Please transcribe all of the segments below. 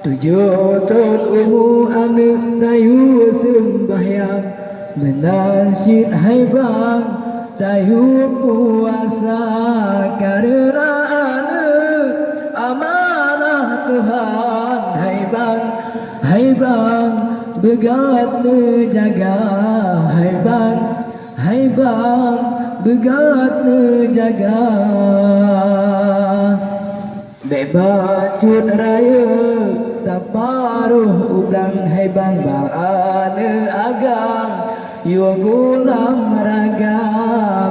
Tujuh tahun umur anak tayu sembahyang, menasyid hai bang tayu puasa, karena anak amanah Tuhan. Hai bang begat menjaga, hai bang begat menjaga. Bebas cut raya taparuh ublang, hai bang ba'ana agam yo gulam raga.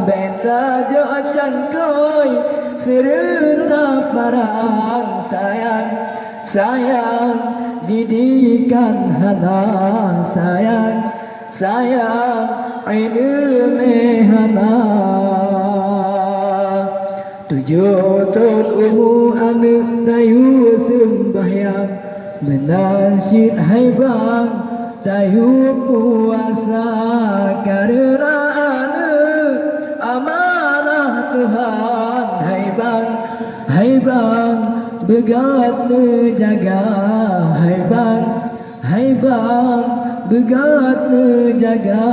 Benta jo cangkoi serta parang, sayang didikan hana, sayang ilmu hana. Tujuh tahun umur anak tayu sembahyang, menasyid hai bang tayu puasa, karena anak amanah Tuhan. Hai bang begat menjaga, hai bang begat menjaga.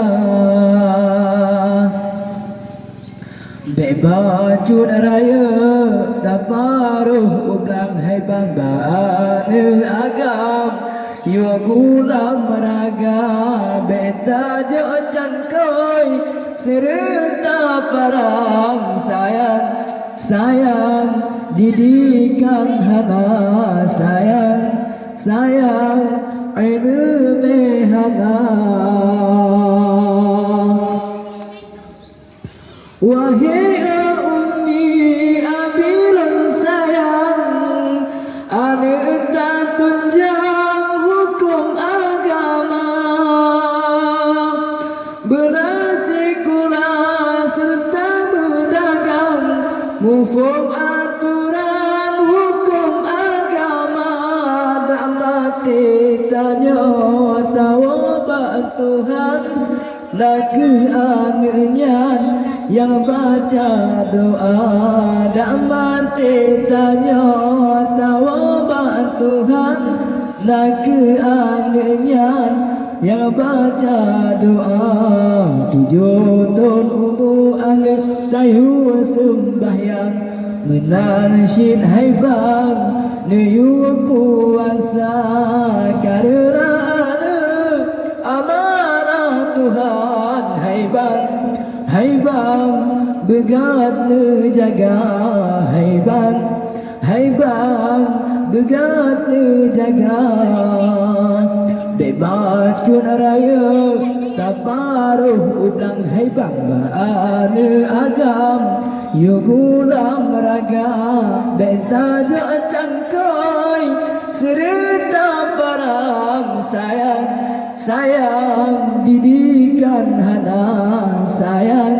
Bebas cut raya taparuh ublang, hai bang ba'ana agam yo gulam raga. Beta jo cangkoi serta parang, sayang didikan hana, sayang ilmu hana. Wahai ummi abilan sayang, anak tak tunjang hukum agama, bersikulah serta berdagang, mufum aturan hukum agama. Tak mati tanya tawabak Tuhan, lagi anaknya yang baca doa. Tak mati tanya tawabak Tuhan, lagi anaknya yang baca doa. Tujuh tahun umur anak tayu sembahyang, menasyid hai bang tayu puasa, karena anak amanah Tuhan. Hai bang begat menjaga, hai bang begat menjaga. Bebas cut raya taparuh ublang, hai bang ba'ana agam yo gulam raga. Benta jo cangkoi serta parang, sayang didikan hana, sayang